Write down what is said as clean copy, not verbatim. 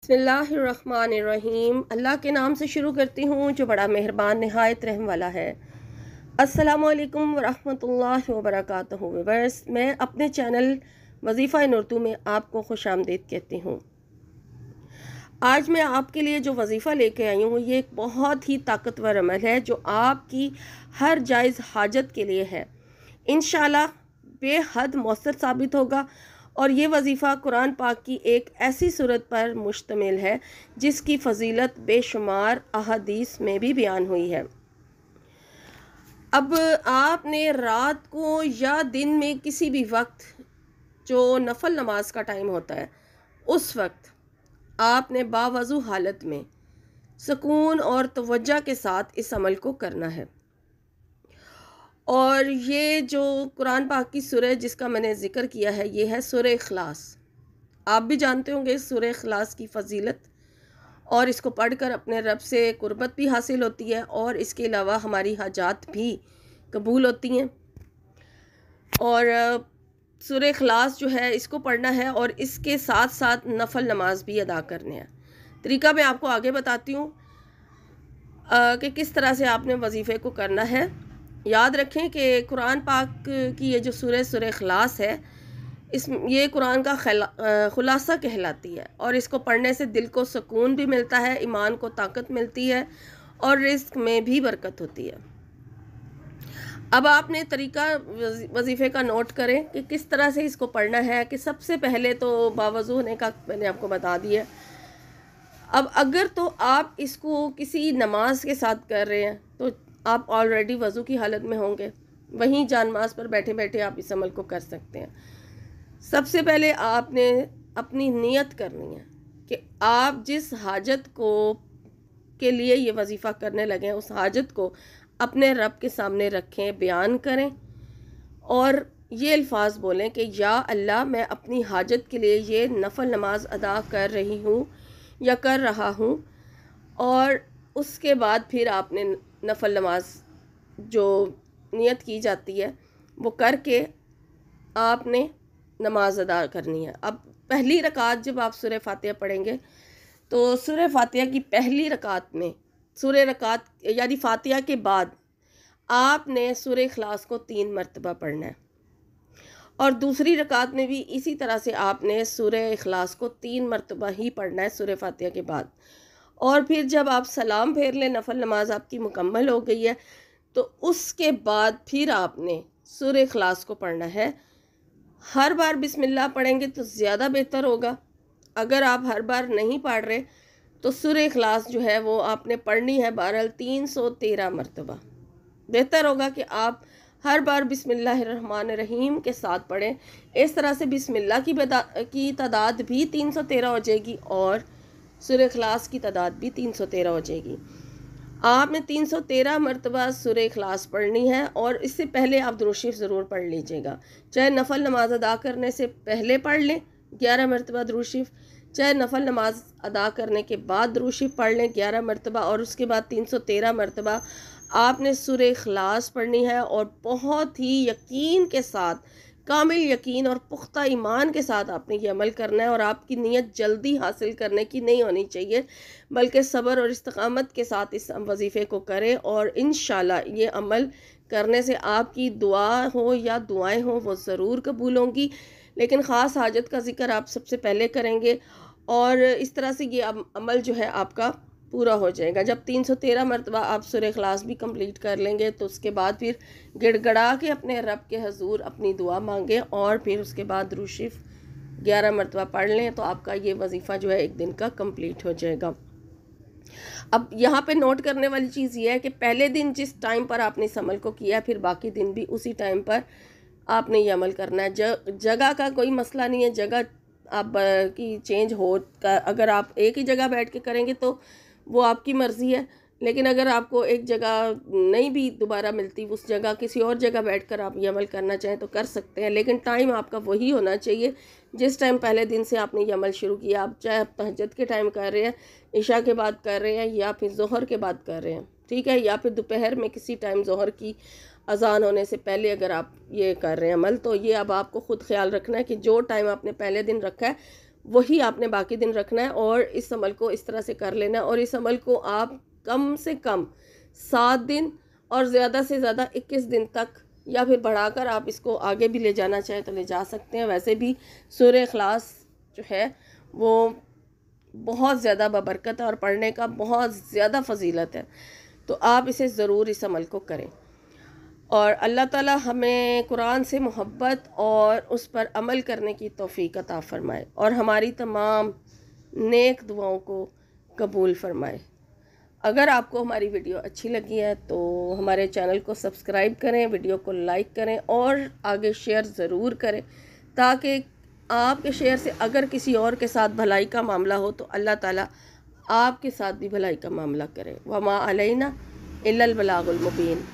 बिस्मिल्लाहिर्रहमानिर्रहीम। अल्लाह के नाम से शुरू करती हूँ जो बड़ा मेहरबान नहायत रहम वाला है। अस्सलामुअलैकुम वरहमतुल्लाहि वबरकातुहू। व्यूअर्स, मैं अपने चैनल वजीफ़ा इन उर्दू में आपको खुशामदीद कहती हूँ। आज मैं आपके लिए जो वजीफ़ा लेके आई हूँ ये एक बहुत ही ताकतवर अमल है जो आपकी हर जायज़ हाजत के लिए है। इंशाअल्लाह बेहद मौसर साबित होगा। और ये वजीफ़ा कुरान पाक की एक ऐसी सूरत पर मुश्तमिल है जिसकी फ़जीलत बेशुमार अहादीस में भी बयान हुई है। अब आपने रात को या दिन में किसी भी वक्त जो नफल नमाज का टाइम होता है उस वक्त आपने बावज़ू हालत में सुकून और तवज्जो के साथ इस अमल को करना है। और ये जो कुरान पाक की सूरह जिसका मैंने ज़िक्र किया है ये है सूरह इखलास। आप भी जानते होंगे सूरह इखलास की फ़जीलत, और इसको पढ़कर अपने रब से कुर्बत भी हासिल होती है और इसके अलावा हमारी हाजात भी कबूल होती हैं। और सूरह इखलास जो है इसको पढ़ना है और इसके साथ साथ नफल नमाज भी अदा करने हैं। तरीका मैं आपको आगे बताती हूँ कि किस तरह से आपने वजीफ़े को करना है। याद रखें कि कुरान पाक की ये जो सूरह इखलास है ये कुरान का खुलासा कहलाती है और इसको पढ़ने से दिल को सुकून भी मिलता है, ईमान को ताकत मिलती है और रिज़्क में भी बरकत होती है। अब आपने तरीका वजीफ़े का नोट करें कि किस तरह से इसको पढ़ना है। कि सबसे पहले तो बावज़ू होने का मैंने आपको बता दिया। अब अगर तो आप इसको किसी नमाज के साथ कर रहे हैं तो आप ऑलरेडी वज़ू की हालत में होंगे, वहीं जानमाज़ पर बैठे बैठे आप इस अमल को कर सकते हैं। सबसे पहले आपने अपनी नियत करनी है कि आप जिस हाजत को के लिए ये वजीफ़ा करने लगे हैं उस हाजत को अपने रब के सामने रखें, बयान करें और ये अल्फाज बोलें कि या अल्लाह, मैं अपनी हाजत के लिए ये नफल नमाज अदा कर रही हूँ या कर रहा हूँ। और उसके बाद फिर आपने नफल नमाज जो नियत की जाती है वो करके आपने नमाज अदा करनी है। अब पहली रकात जब आप सूरह फातिहा पढ़ेंगे तो सूरह फातिहा की पहली रकात में रकात यानी फातिहा के बाद आपने सूरह इखलास को 3 मरतबा पढ़ना है और दूसरी रकात में भी इसी तरह से आपने सूरह इखलास को 3 मरतबा ही पढ़ना है सूरह फातिहा के बाद। और फिर जब आप सलाम फेर लें, नफल नमाज आपकी मुकम्मल हो गई है, तो उसके बाद फिर आपने सूरह इखलास को पढ़ना है। हर बार बिस्मिल्लाह पढ़ेंगे तो ज़्यादा बेहतर होगा। अगर आप हर बार नहीं पढ़ रहे तो सूरह इखलास जो है वो आपने पढ़नी है बहरहाल 313 मरतबा। बेहतर होगा कि आप हर बार बिस्मिल्लाहिर्रहमानिर्रहीम के साथ पढ़ें। इस तरह से बिस्मिल्लाह की तादाद भी 313 हो जाएगी और सूरह इखलास की तादाद भी 313 हो जाएगी। आपने 313 मरतबा सूरह इखलास पढ़नी है और इससे पहले आप दुरूद शरीफ ज़रूर पढ़ लीजिएगा। चाहे नफल नमाज अदा करने से पहले पढ़ लें 11 मरतबा दुरूद शरीफ, चाहे नफल नमाज अदा करने के बाद दुरूद शरीफ पढ़ लें 11 मरतबा, और उसके बाद 313 मरतबा आपने सूरह इखलास पढ़नी है। और बहुत ही यकीन के साथ, कामिल यकीन और पुख्ता ईमान के साथ आपने ये अमल करना है। और आपकी नीयत जल्दी हासिल करने की नहीं होनी चाहिए बल्कि सब्र और इस्तिकामत के साथ इस वजीफ़े को करें और इंशाल्लाह ये अमल करने से आपकी दुआ हो या दुआएं हो वो ज़रूर कबूल होंगी। लेकिन ख़ास हाजत का ज़िक्र आप सबसे पहले करेंगे और इस तरह से ये अमल जो है आपका पूरा हो जाएगा। जब 313 मरतबा आप सूरह इखलास भी कंप्लीट कर लेंगे तो उसके बाद फिर गिड़गड़ा के अपने रब के हजूर अपनी दुआ मांगें और फिर उसके बाद दुरूद शरीफ 11 मरतबा पढ़ लें तो आपका ये वजीफ़ा जो है एक दिन का कंप्लीट हो जाएगा। अब यहाँ पे नोट करने वाली चीज़ ये है कि पहले दिन जिस टाइम पर आपने इस अमल को किया फिर बाकी दिन भी उसी टाइम पर आपने ये अमल करना है। जगह का कोई मसला नहीं है, जगह आप की चेंज हो, अगर आप एक ही जगह बैठ के करेंगे तो वो आपकी मर्ज़ी है। लेकिन अगर आपको एक जगह नहीं भी दोबारा मिलती, उस जगह किसी और जगह बैठकर आप ये अमल करना चाहें तो कर सकते हैं। लेकिन टाइम आपका वही होना चाहिए जिस टाइम पहले दिन से आपने ये अमल शुरू किया। आप चाहे आप तहज्जुद के टाइम कर रहे हैं, इशा के बाद कर रहे हैं या फिर ज़ोहर के बाद कर रहे हैं, ठीक है, या फिर दोपहर में किसी टाइम ज़ोहर की अजान होने से पहले अगर आप ये कर रहे हैं अमल, तो ये अब आपको ख़ुद ख्याल रखना है कि जो टाइम आपने पहले दिन रखा है वही आपने बाकी दिन रखना है और इस अमल को इस तरह से कर लेना है। और इस अमल को आप कम से कम 7 दिन और ज़्यादा से ज़्यादा 21 दिन तक, या फिर बढ़ाकर आप इसको आगे भी ले जाना चाहें तो ले जा सकते हैं। वैसे भी सूरह इखलास जो है वो बहुत ज़्यादा बबरकत है और पढ़ने का बहुत ज़्यादा फ़जीलत है, तो आप इसे ज़रूर इस अमल को करें। और अल्लाह ताला हमें कुरान से मोहब्बत और उस पर अमल करने की तौफीक अता फ़रमाए और हमारी तमाम नेक दुआओं को कबूल फ़रमाए। अगर आपको हमारी वीडियो अच्छी लगी है तो हमारे चैनल को सब्सक्राइब करें, वीडियो को लाइक करें और आगे शेयर ज़रूर करें, ताकि आपके शेयर से अगर किसी और के साथ भलाई का मामला हो तो अल्लाह ताला आपके साथ भी भलाई का मामला करे। वमा अलैना इल्लल बलागुल मुबीन।